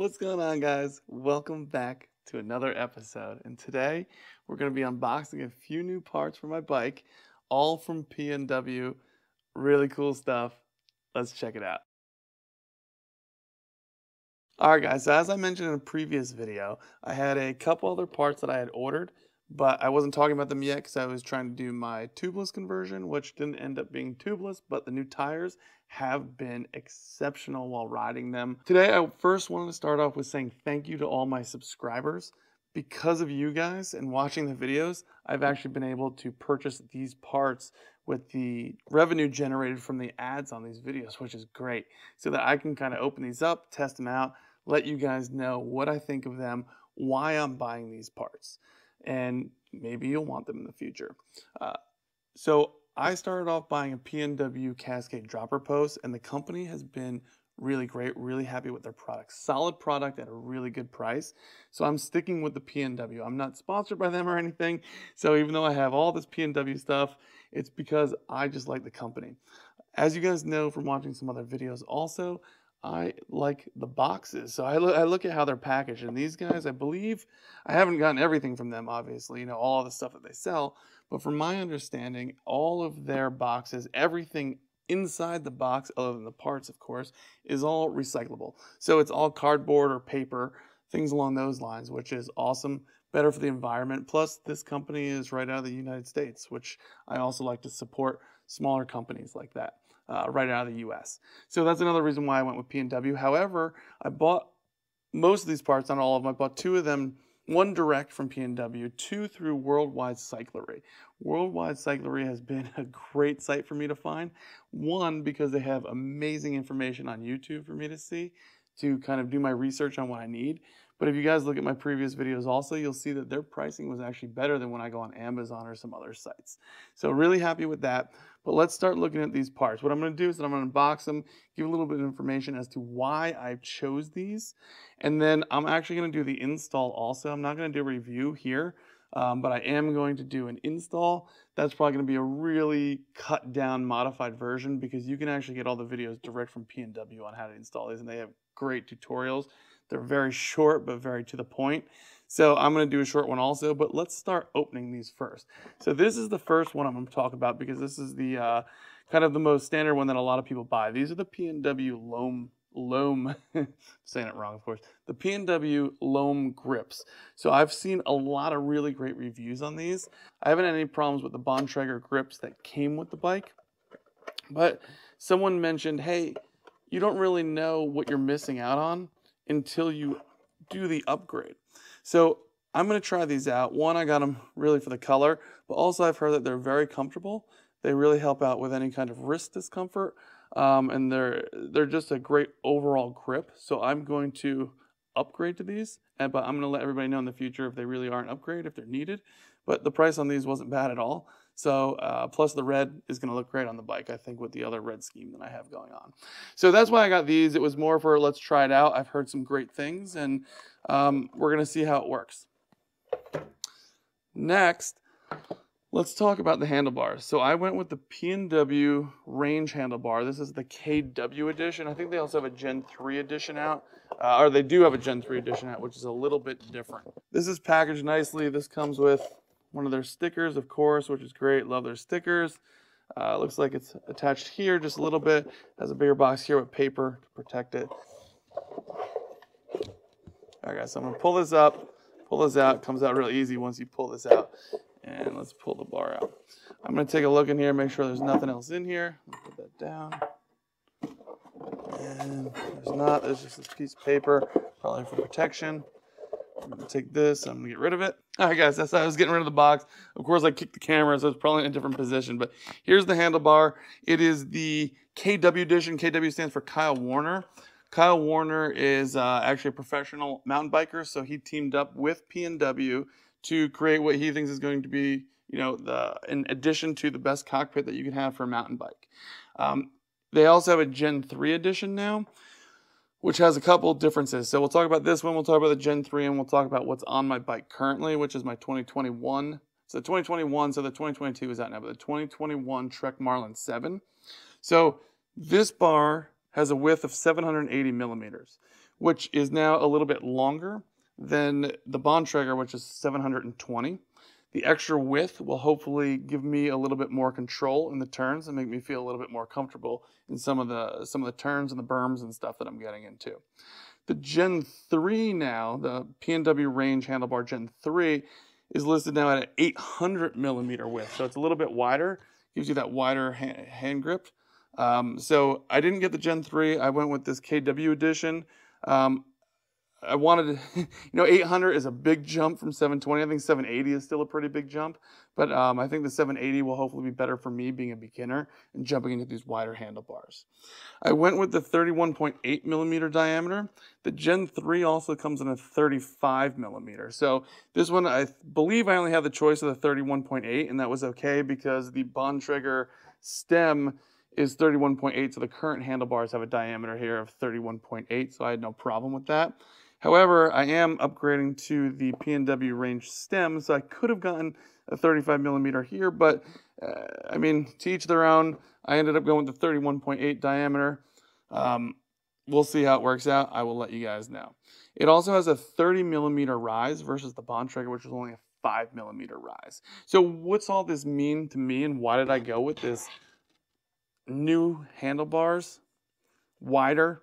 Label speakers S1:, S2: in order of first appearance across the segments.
S1: What's going on, guys? Welcome back to another episode. And today we're going to be unboxing a few new parts for my bike, all from PNW. Really cool stuff. Let's check it out. Alright guys, so as I mentioned in a previous video, I had a couple other parts that I had ordered, but I wasn't talking about them yet because I was trying to do my tubeless conversion, which didn't end up being tubeless, but the new tires have been exceptional while riding them. Today, I first wanted to start off with saying thank you to all my subscribers. Because of you guys and watching the videos, I've actually been able to purchase these parts with the revenue generated from the ads on these videos, which is great, so that I can kind of open these up, test them out, let you guys know what I think of them, why I'm buying these parts, and maybe you'll want them in the future. So I started off buying a PNW Cascade dropper post, and the company has been really great, really happy with their product. Solid product at a really good price. So I'm sticking with the PNW. I'm not sponsored by them or anything. So even though I have all this PNW stuff, it's because I just like the company. As you guys know from watching some other videos also, I like the boxes. So I look at how they're packaged, and these guys, I believe, I haven't gotten everything from them, obviously, all the stuff that they sell, but from my understanding, all of their boxes, everything inside the box, other than the parts, of course, is all recyclable. So it's all cardboard or paper, things along those lines, which is awesome, better for the environment. Plus, this company is right out of the United States, which I also like to support smaller companies like that. Right out of the US. So that's another reason why I went with PNW. However, I bought most of these parts, not all of them. I bought two of them, one direct from PNW, two through Worldwide Cyclery. Worldwide Cyclery has been a great site for me to find. One, because they have amazing information on YouTube for me to see, to kind of do my research on what I need. But if you guys look at my previous videos also, you'll see that their pricing was actually better than when I go on Amazon or some other sites. So really happy with that. But let's start looking at these parts. What I'm going to do is that I'm going to unbox them, give a little bit of information as to why I chose these. And then I'm actually going to do the install also. I'm not going to do a review here, but I am going to do an install. That's probably going to be a really cut down, modified version, because you can actually get all the videos direct from PNW on how to install these, and they have great tutorials. They're very short, but very to the point. So I'm going to do a short one also, but let's start opening these first. So this is the first one I'm going to talk about because this is the kind of the most standard one that a lot of people buy. These are the PNW Loam, saying it wrong, of course, the PNW Loam grips. So I've seen a lot of really great reviews on these. I haven't had any problems with the Bontrager grips that came with the bike, but someone mentioned, hey, you don't really know what you're missing out on until you do the upgrade. So I'm going to try these out. One, I got them really for the color, but also I've heard that they're very comfortable. They really help out with any kind of wrist discomfort, and they're just a great overall grip. So I'm going to upgrade to these, but I'm going to let everybody know in the future if they really are an upgrade, if they're needed. But the price on these wasn't bad at all. So plus the red is going to look great on the bike, I think, with the other red scheme that I have going on. So that's why I got these. It was more for let's try it out. I've heard some great things, and we're going to see how it works. Next, let's talk about the handlebars. So I went with the PNW Range handlebar. This is the KW edition. I think they also have a Gen 3 edition out. Or they do have a Gen 3 edition out, which is a little bit different. This is packaged nicely. This comes with one of their stickers, of course, which is great. Love their stickers. Looks like it's attached here just a little bit. Has a bigger box here with paper to protect it. All right, guys, so I'm going to pull this up, pull this out. It comes out real easy once you pull this out. And let's pull the bar out. I'm going to take a look in here, make sure there's nothing else in here. Put that down. And there's not. There's just this piece of paper, probably for protection. I'm going to take this. I'm going to get rid of it. All right, guys, that's how I was getting rid of the box. Of course, I kicked the camera, so it's probably in a different position. But here's the handlebar. It is the KW edition. KW stands for Kyle Warner. Kyle Warner is actually a professional mountain biker, so he teamed up with PNW to create what he thinks is going to be, in addition to the best cockpit that you can have for a mountain bike. They also have a Gen 3 edition now, which has a couple differences. So we'll talk about this one, we'll talk about the Gen 3, and we'll talk about what's on my bike currently, which is my 2021. So the 2021, so the 2022 is out now, but the 2021 Trek Marlin 7. So this bar has a width of 780 millimeters, which is now a little bit longer than the Bontrager, which is 720. The extra width will hopefully give me a little bit more control in the turns and make me feel a little bit more comfortable in some of the turns and the berms and stuff that I'm getting into. The Gen 3 now, the PNW Range Handlebar Gen 3, is listed now at an 800 millimeter width, so it's a little bit wider, gives you that wider hand grip. So I didn't get the Gen 3, I went with this KW edition. I wanted to, 800 is a big jump from 720. I think 780 is still a pretty big jump, but I think the 780 will hopefully be better for me being a beginner and jumping into these wider handlebars. I went with the 31.8 millimeter diameter. The Gen 3 also comes in a 35 millimeter. So this one, I believe I only had the choice of the 31.8, and that was okay because the Bontrager stem is 31.8, so the current handlebars have a diameter here of 31.8, so I had no problem with that. However, I am upgrading to the PNW range stem, so I could have gotten a 35 millimeter here, but I mean, to each their own. I ended up going with the 31.8 diameter. We'll see how it works out. I will let you guys know. It also has a 30 millimeter rise versus the Bontrager, which is only a 5 millimeter rise. So what's all this mean to me, and why did I go with this new handlebars, wider,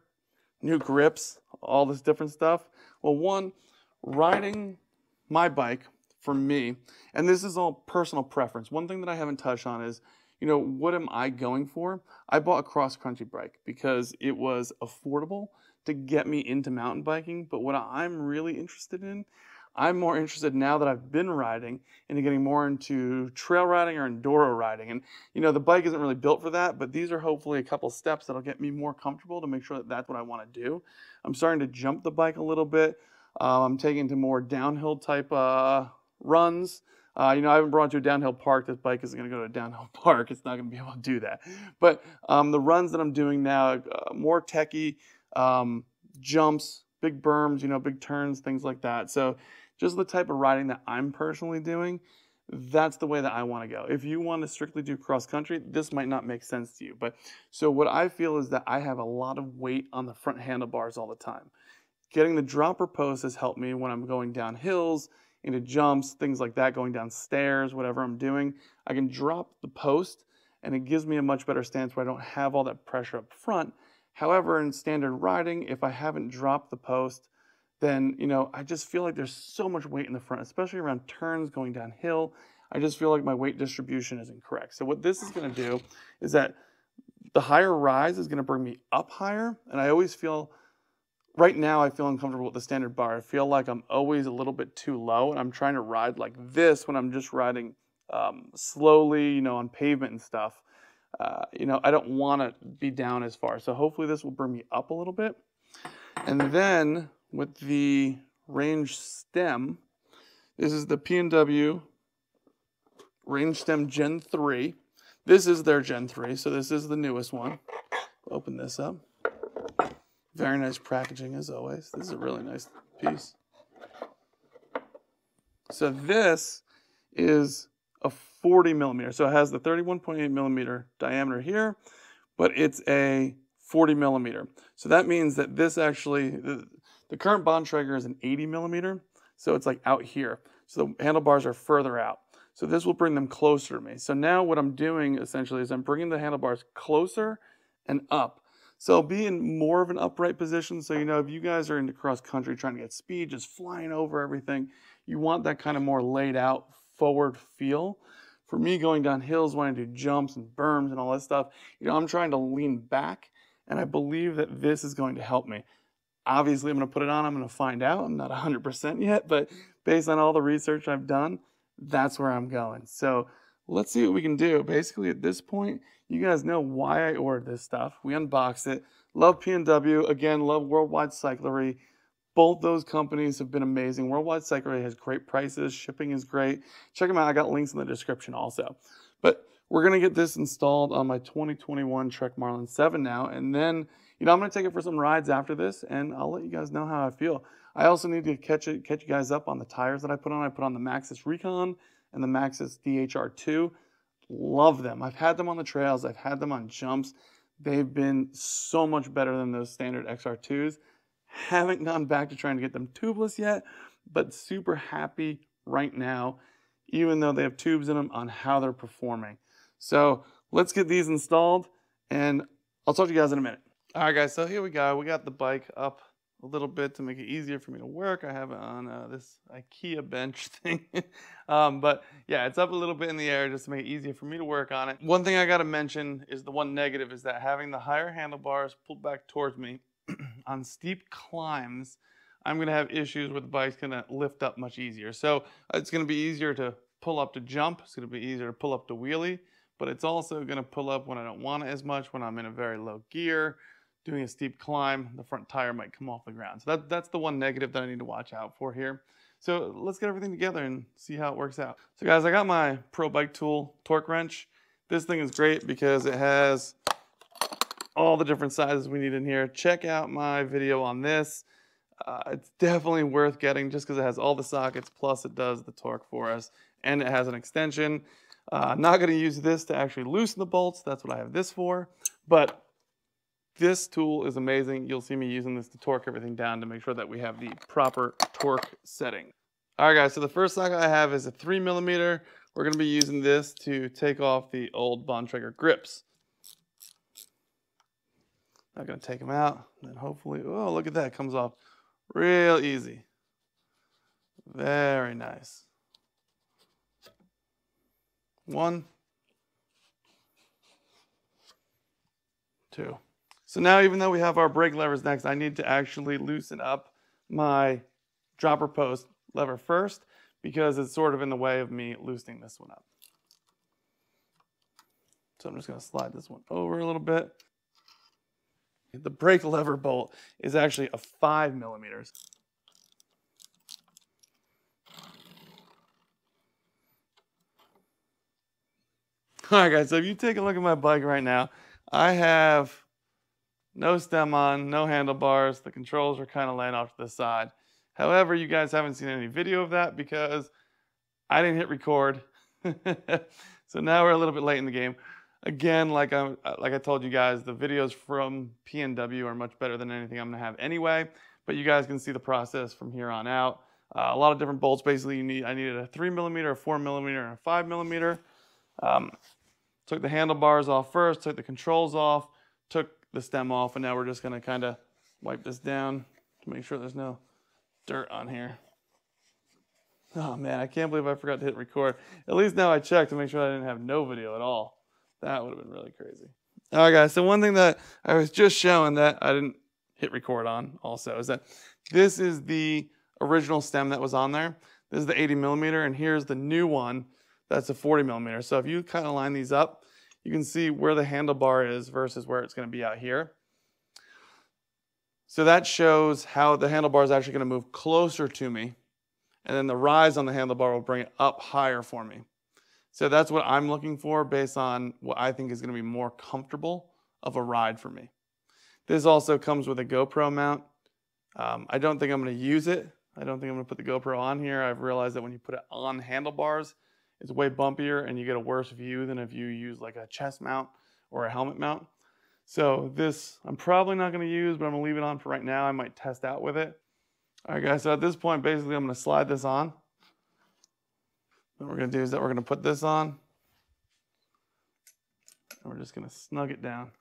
S1: new grips, all this different stuff? Well, one, riding my bike for me, and this is all personal preference. One thing that I haven't touched on is, what am I going for? I bought a cross-country bike because it was affordable to get me into mountain biking, but what I'm really interested in, I'm more interested now that I've been riding into getting more into trail riding or enduro riding. And, the bike isn't really built for that, but these are hopefully a couple steps that'll get me more comfortable to make sure that that's what I want to do. I'm starting to jump the bike a little bit. I'm taking to more downhill type runs. I haven't brought it to a downhill park. This bike isn't going to go to a downhill park. It's not going to be able to do that. But the runs that I'm doing now, more techie, jumps, big berms, big turns, things like that. So just the type of riding that I'm personally doing, that's the way that I want to go. If you want to strictly do cross country, this might not make sense to you. But so what I feel is that I have a lot of weight on the front handlebars all the time. Getting the dropper post has helped me when I'm going down hills, into jumps, things like that, going down stairs, whatever I'm doing. I can drop the post and it gives me a much better stance where I don't have all that pressure up front. However, in standard riding, if I haven't dropped the post, then, I just feel like there's so much weight in the front, especially around turns going downhill. I just feel like my weight distribution is incorrect. So what this is going to do is that the higher rise is going to bring me up higher, and I always feel, right now I feel uncomfortable with the standard bar. I feel like I'm always a little bit too low, and I'm trying to ride like this when I'm just riding slowly, on pavement and stuff. I don't want to be down as far. So hopefully this will bring me up a little bit. And then with the range stem, this is the PNW range stem Gen 3. This is their Gen 3, so this is the newest one. Open this up. Very nice packaging as always. This is a really nice piece. So this is a 40 millimeter. So it has the 31.8 millimeter diameter here, but it's a 40 millimeter. So that means that this actually, the current Bontrager is an 80 millimeter. So it's like out here. So the handlebars are further out. So this will bring them closer to me. So now what I'm doing essentially is I'm bringing the handlebars closer and up. So I'll be in more of an upright position. So, if you guys are into cross country trying to get speed, just flying over everything, you want that kind of more laid out forward feel. For me, going down hills, wanting to do jumps and berms and all that stuff, I'm trying to lean back, and I believe that this is going to help me. Obviously, I'm going to put it on. I'm going to find out. I'm not 100% yet, but based on all the research I've done, that's where I'm going. So let's see what we can do. Basically, at this point, you guys know why I ordered this stuff. We unboxed it. Love PNW. Again, love Worldwide Cyclery. Both those companies have been amazing. Worldwide Cyclery has great prices. Shipping is great. Check them out. I got links in the description also. But we're going to get this installed on my 2021 Trek Marlin 7 now. And then, I'm going to take it for some rides after this, and I'll let you guys know how I feel. I also need to catch you guys up on the tires that I put on. I put on the Maxxis Recon and the Maxxis DHR2. Love them. I've had them on the trails. I've had them on jumps. They've been so much better than those standard XR2s. Haven't gone back to trying to get them tubeless yet, but super happy right now, even though they have tubes in them, on how they're performing. So let's get these installed, and I'll talk to you guys in a minute. All right, guys, so here we go. We got the bike up a little bit to make it easier for me to work. I have it on this IKEA bench thing. But yeah, it's up a little bit in the air just to make it easier for me to work on it. One thing I got to mention is the one negative is that having the higher handlebars pulled back towards me on steep climbs, I'm going to have issues where the bike's going to lift up much easier. So it's going to be easier to pull up to jump. It's going to be easier to pull up to wheelie, but it's also going to pull up when I don't want it as much, when I'm in a very low gear. Doing a steep climb, the front tire might come off the ground. So that's the one negative that I need to watch out for here. So let's get everything together and see how it works out. So guys, I got my Pro Bike Tool torque wrench. This thing is great because it has all the different sizes we need in here. Check out my video on this. It's definitely worth getting just because it has all the sockets, plus it does the torque for us, and it has an extension. I'm not going to use this to actually loosen the bolts. That's what I have this for. But this tool is amazing. You'll see me using this to torque everything down to make sure that we have the proper torque setting. All right, guys, so the first socket I have is a 3mm. We're going to be using this to take off the old Bontrager grips. I'm going to take them out, and then hopefully, oh, look at that, it comes off real easy. Very nice. 1, 2. So now, even though we have our brake levers next, I need to actually loosen up my dropper post lever first because it's sort of in the way of me loosening this one up. So I'm just going to slide this one over a little bit. The brake lever bolt is actually a 5mm. All right, guys, so if you take a look at my bike right now, I have no stem on, no handlebars. The controls are kind of laying off to the side. However, you guys haven't seen any video of that because I didn't hit record. So now we're a little bit late in the game. Again, like I told you guys, the videos from PNW are much better than anything I'm going to have anyway. But you guys can see the process from here on out. A lot of different bolts basically you need. I needed a 3mm, a 4mm, and a 5mm. Took the handlebars off first, took the controls off, took the stem off, and now we're just going to kind of wipe this down to make sure there's no dirt on here. Oh man, I can't believe I forgot to hit record. At least now I checked to make sure I didn't have no video at all. That would have been really crazy. All right, guys, so one thing that I was just showing that I didn't hit record on also is that this is the original stem that was on there. This is the 80mm, and here's the new one that's a 40mm. So if you kind of line these up, you can see where the handlebar is versus where it's going to be out here. So that shows how the handlebar is actually going to move closer to me, and then the rise on the handlebar will bring it up higher for me. So that's what I'm looking for based on what I think is going to be more comfortable of a ride for me. This also comes with a GoPro mount. I don't think I'm going to use it. I don't think I'm going to put the GoPro on here. I've realized that when you put it on handlebars, it's way bumpier and you get a worse view than if you use like a chest mount or a helmet mount. So this I'm probably not going to use, but I'm going to leave it on for right now. I might test out with it. All right, guys, so at this point, basically I'm going to slide this on. What we're going to do is that we're going to put this on, and we're just going to snug it down.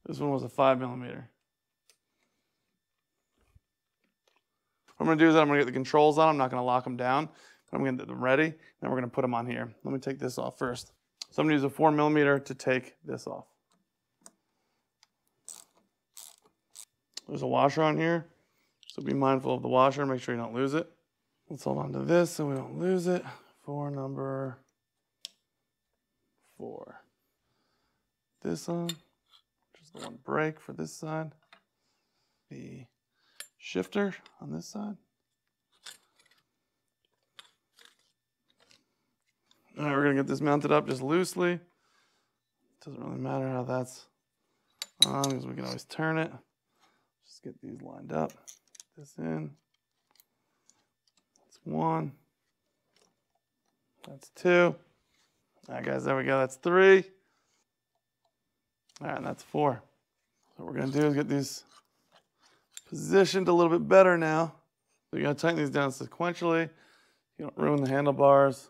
S1: This one was a 5mm. What I'm going to do is that I'm going to get the controls on. I'm not going to lock them down. I'm going to get them ready. Then we're going to put them on here. Let me take this off first. So I'm going to use a 4mm to take this off. There's a washer on here, so be mindful of the washer. Make sure you don't lose it. Let's hold on to this so we don't lose it for number 4. This on, which is the one brake for this side. The shifter on this side. All right, we're going to get this mounted up just loosely. Doesn't really matter how that's on because we can always turn it. Just get these lined up. This in. That's 1. That's 2. All right, guys, there we go. That's 3. All right, and that's 4. What we're gonna do is get these positioned a little bit better now. So you gotta tighten these down sequentially. You don't ruin the handlebars.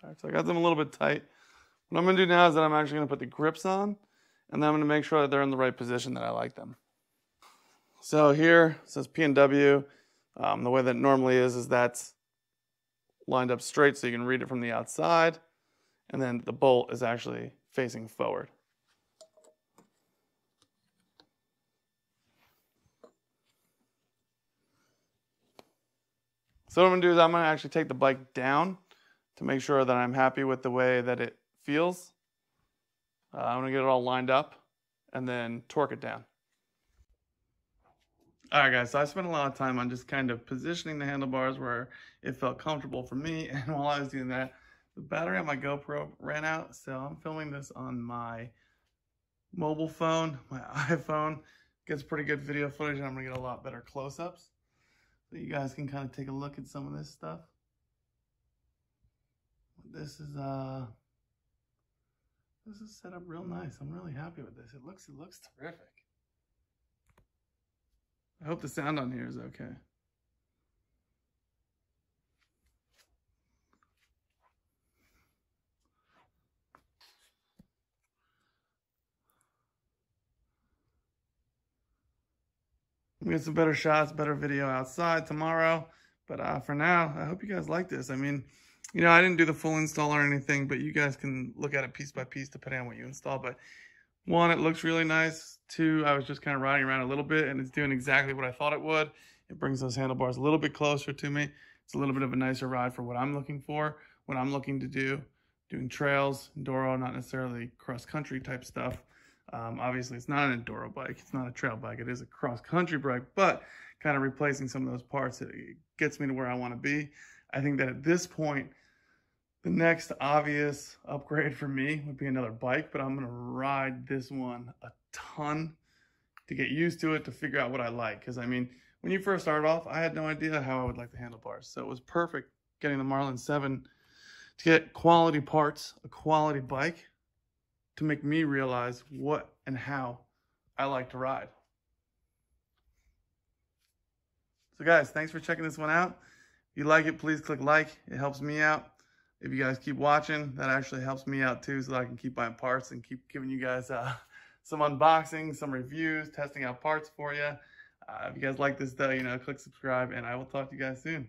S1: All right, so I got them a little bit tight. What I'm gonna do now is that I'm actually gonna put the grips on, and then I'm gonna make sure that they're in the right position that I like them. So here it says PNW. The way that it normally is that's lined up straight so you can read it from the outside, and then the bolt is actually facing forward. So what I'm gonna do is I'm gonna actually take the bike down to make sure that I'm happy with the way that it feels. I'm gonna get it all lined up and then torque it down. All right, guys, so I spent a lot of time on just kind of positioning the handlebars where it felt comfortable for me. And while I was doing that, the battery on my GoPro ran out. So I'm filming this on my mobile phone, my iPhone. Gets pretty good video footage, and I'm gonna get a lot better close-ups. So you guys can kind of take a look at some of this stuff. This is set up real nice. I'm really happy with this. It looks terrific. I hope the sound on here is okay. We get some better shots, better video outside tomorrow. But for now, I hope you guys like this. I mean, you know, I didn't do the full install or anything, but you guys can look at it piece by piece depending on what you install. But one, it looks really nice. Two, I was just kind of riding around a little bit, and it's doing exactly what I thought it would. It brings those handlebars a little bit closer to me. It's a little bit of a nicer ride for what I'm looking for, what I'm looking to do, doing trails, enduro, not necessarily cross-country type stuff. Obviously, it's not an enduro bike. It's not a trail bike. It is a cross-country bike, but kind of replacing some of those parts, it gets me to where I want to be. I think that at this point, the next obvious upgrade for me would be another bike, but I'm going to ride this one a ton to get used to it, to figure out what I like. Because, I mean, when you first started off, I had no idea how I would like the handlebars. So it was perfect getting the Marlin 7 to get quality parts, a quality bike, to make me realize what and how I like to ride. So guys, thanks for checking this one out. If you like it, please click like. It helps me out. If you guys keep watching, that actually helps me out too, so that I can keep buying parts and keep giving you guys some unboxings, some reviews, testing out parts for you. If you guys like this though, you know, click subscribe, and I will talk to you guys soon.